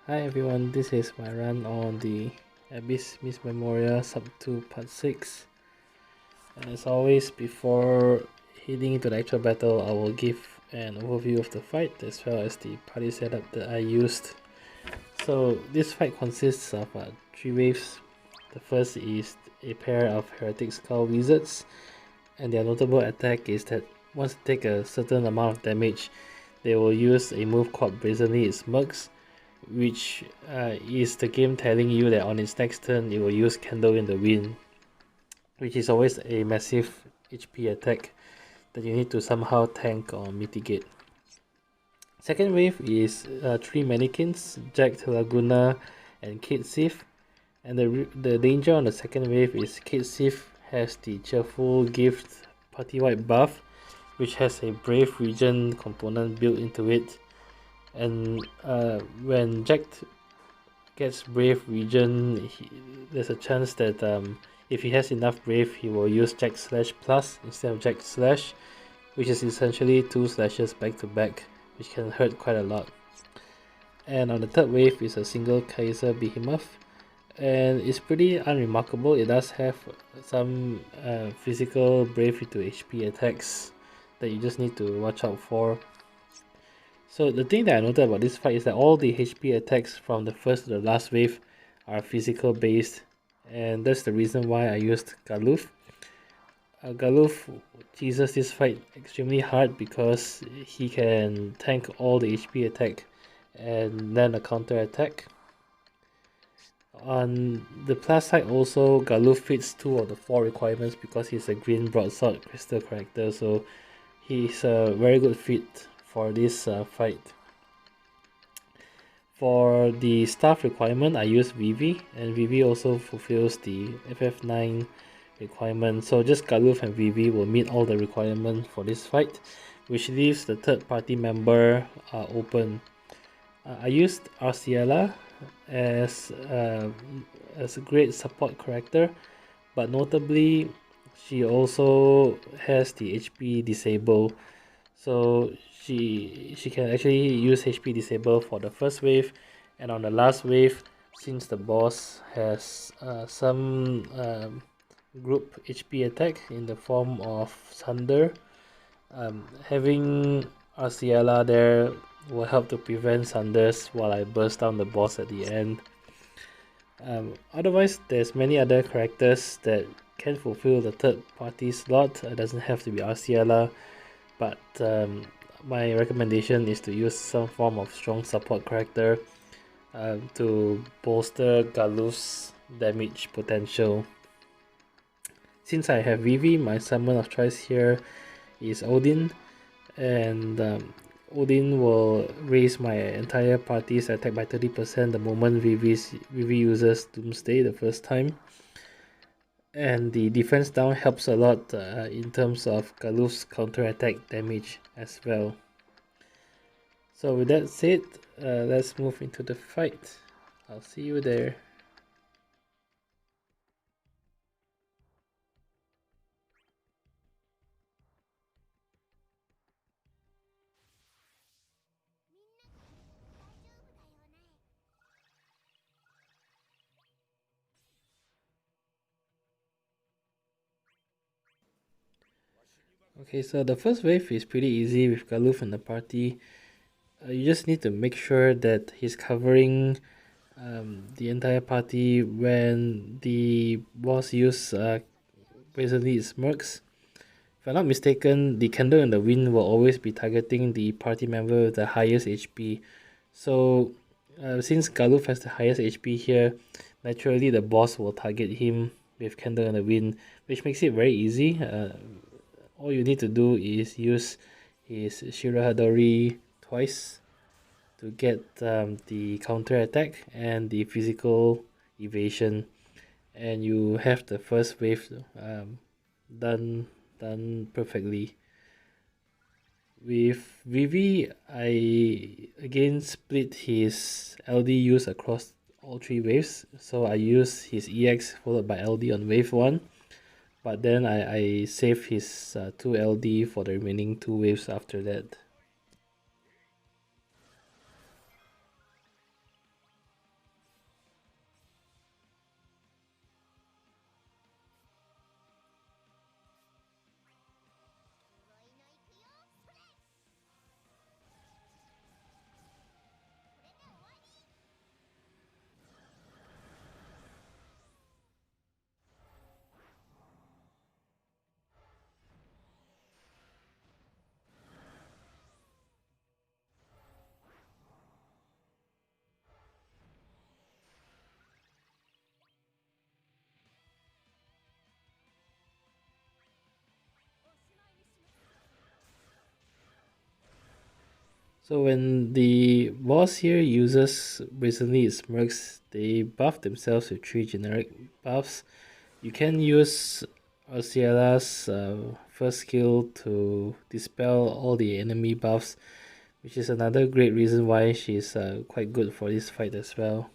Hi everyone, this is my run on the Abyss Miss Memoria Sub 2 Part 6. And as always, before heading into the actual battle, I will give an overview of the fight as well as the party setup that I used. So this fight consists of 3 waves. The first is a pair of Heretic Skull Wizards, and their notable attack is that once they take a certain amount of damage, they will use a move called Brazenly Smirks, which is the game telling you that on its next turn it will use Candle in the Wind, which is always a massive HP attack that you need to somehow tank or mitigate. Second wave is 3 mannequins, Jack, Laguna, and Kate Sif. And the danger on the second wave is Kate Sif has the Cheerful Gift party-wide buff, which has a Brave Region component built into it. And when Jack gets Brave Region, there's a chance that if he has enough Brave, he will use Jack Slash Plus instead of Jack Slash, which is essentially 2 slashes back to back, which can hurt quite a lot. And on the third wave is a single Kaiser Behemoth, and it's pretty unremarkable. It does have some physical Brave into HP attacks that you just need to watch out for. So the thing that I noted about this fight is that all the HP attacks from the first to the last wave are physical based, and that's the reason why I used Galuf. Galuf teases this fight extremely hard because he can tank all the HP attack and then a counter attack. On the plus side also, Galuf fits 2 of the 4 requirements because he's a green broadsword crystal character, so he's a very good fit for this fight. For the staff requirement, I use Vivi, and Vivi also fulfills the FF9 requirement, so just Galuf and Vivi will meet all the requirements for this fight, which leaves the third party member open. I used Arciela as a great support character, but notably she also has the HP disable, so she can actually use HP disable for the first wave, and on the last wave, since the boss has some group HP attack in the form of Thunder, having Arciela there will help to prevent Thunders while I burst down the boss at the end. Otherwise, there's many other characters that can fulfill the third party slot. It doesn't have to be Arciela, but my recommendation is to use some form of strong support character to bolster Galuf's damage potential. Since I have Vivi, my summon of choice here is Odin, and Odin will raise my entire party's attack by 30% the moment Vivi uses Doomsday the first time. And the defense down helps a lot in terms of Galuf's counter attack damage as well. So with that said, let's move into the fight. I'll see you there. Okay, so the first wave is pretty easy with Galuf in the party. You just need to make sure that he's covering the entire party when the boss uses Brazenly Smirks. If I'm not mistaken, the Candle in the Wind will always be targeting the party member with the highest HP. So since Galuf has the highest HP here, naturally the boss will target him with Candle in the Wind, which makes it very easy. All you need to do is use his Shirahadori twice to get the counter attack and the physical evasion, and you have the first wave done perfectly. With Vivi, I again split his LD use across all 3 waves, so I use his EX followed by LD on wave 1, but then I save his 2 LD for the remaining 2 waves after that. So when the boss here uses recently its mercs, they buff themselves with 3 generic buffs. You can use Arciela's first skill to dispel all the enemy buffs, which is another great reason why she's quite good for this fight as well.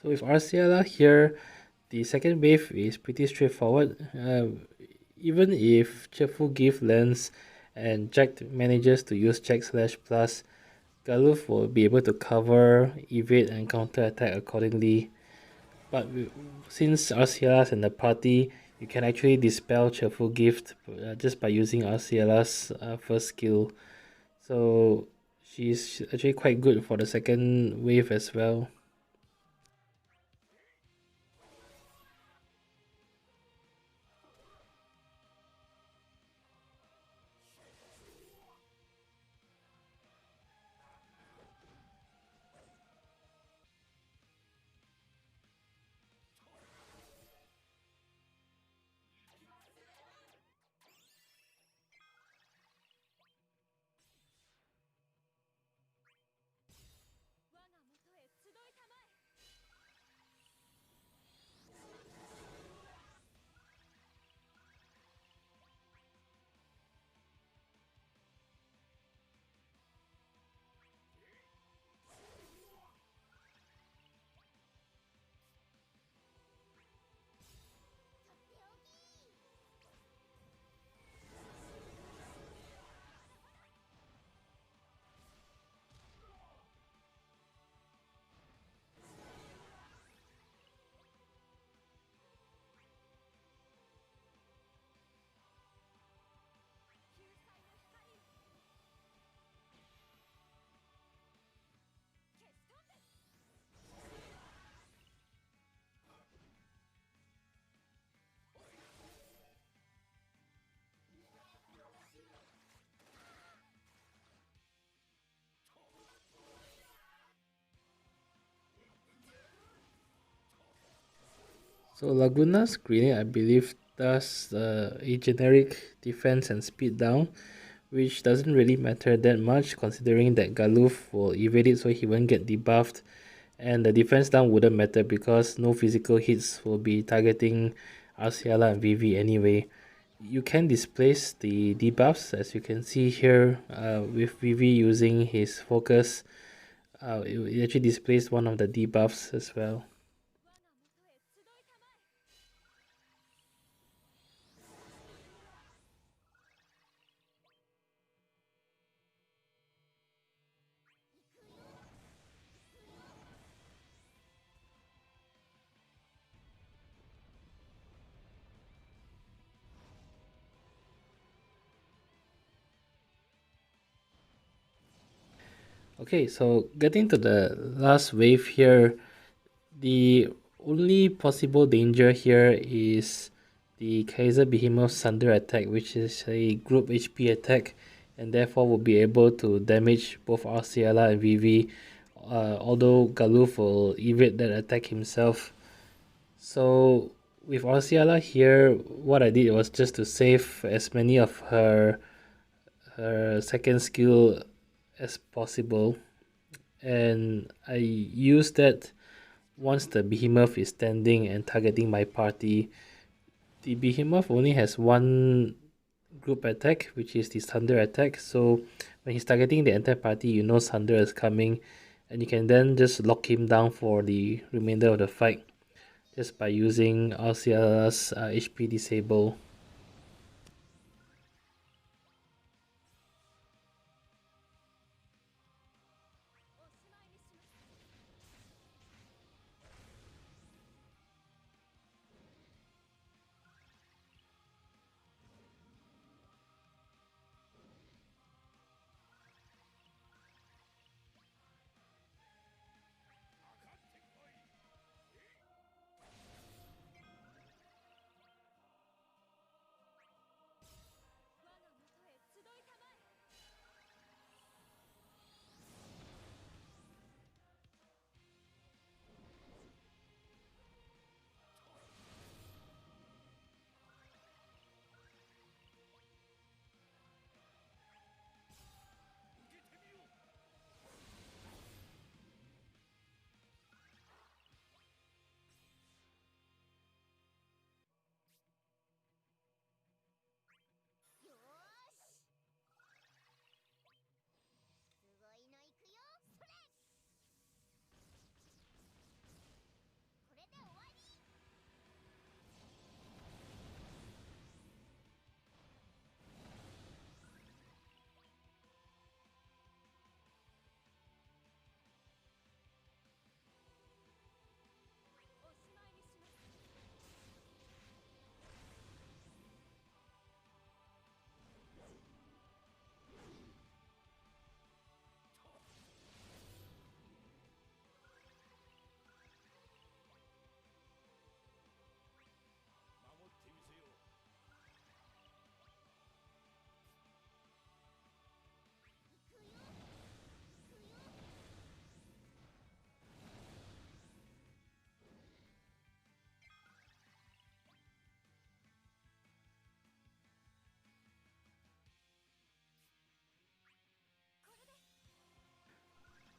So with Arciela here, the second wave is pretty straightforward. Even if Cheerful Gift lands and Jack manages to use Jack slash plus, Galuf will be able to cover, evade, and counter attack accordingly. But since Arciela's in the party, you can actually dispel Cheerful Gift just by using Arciela's first skill. So she's actually quite good for the second wave as well. So Laguna's grenade, I believe, does a generic defense and speed down, which doesn't really matter that much considering that Galuf will evade it so he won't get debuffed, and the defense down wouldn't matter because no physical hits will be targeting Arciela and Vivi anyway. You can displace the debuffs as you can see here with Vivi using his focus. It actually displays one of the debuffs as well. Okay, so getting to the last wave here, the only possible danger here is the Kaiser Behemoth's Thunder attack, which is a group HP attack, and therefore will be able to damage both Arciela and Vivi, although Galuf will evade that attack himself. So with Arciela here, what I did was just to save as many of her second skill as possible, and I use that once the behemoth is standing and targeting my party. The behemoth only has one group attack, which is the thunder attack, so when he's targeting the entire party, you know thunder is coming, and you can then just lock him down for the remainder of the fight just by using Arciela's HP disable.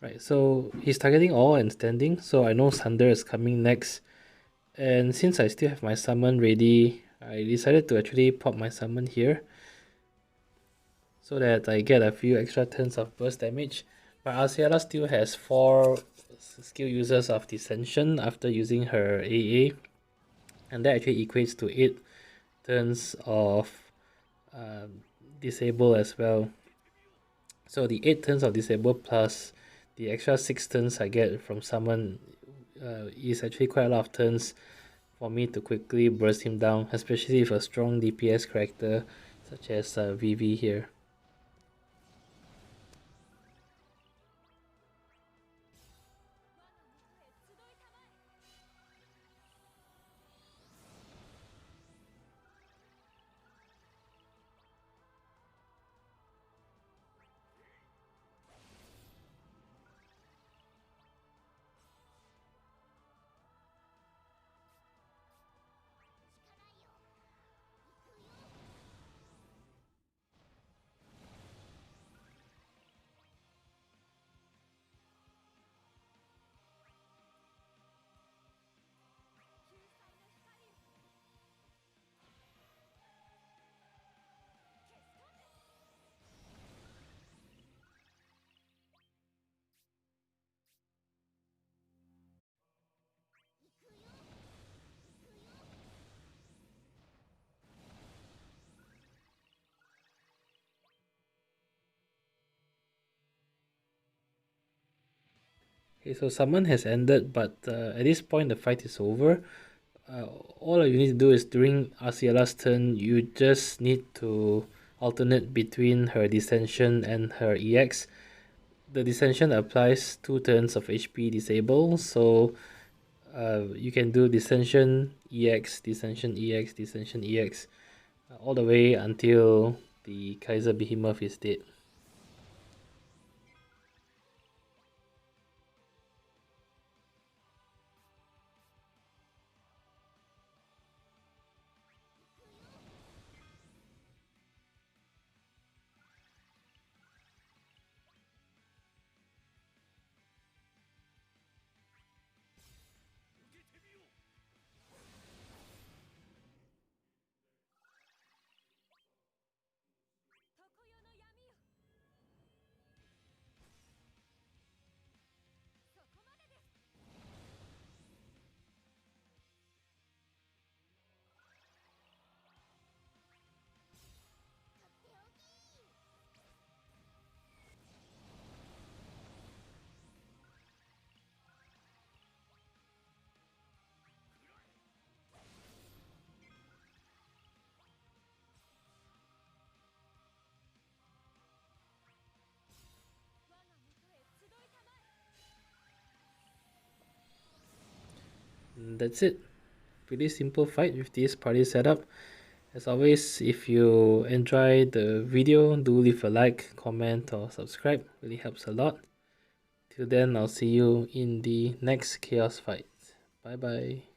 Right, so he's targeting all and standing, so I know Sunder is coming next. And since I still have my summon ready, I decided to actually pop my summon here so that I get a few extra turns of burst damage. But Arciela still has 4 skill users of Dissension after using her AA, and that actually equates to 8 turns of disable as well. So the 8 turns of disable plus the extra 6 turns I get from summon is actually quite a lot of turns for me to quickly burst him down, especially with a strong DPS character such as Vivi here. Okay, so summon has ended, but at this point the fight is over. All you need to do is during Arciela's turn, you just need to alternate between her Dissension and her EX. The Dissension applies 2 turns of HP disable, so you can do Dissension EX, Dissension EX, Dissension EX all the way until the Kaiser Behemoth is dead. That's it. Pretty simple fight with this party setup. As always, if you enjoy the video, do leave a like, comment or subscribe. Really helps a lot. Till then, I'll see you in the next chaos fight. Bye bye.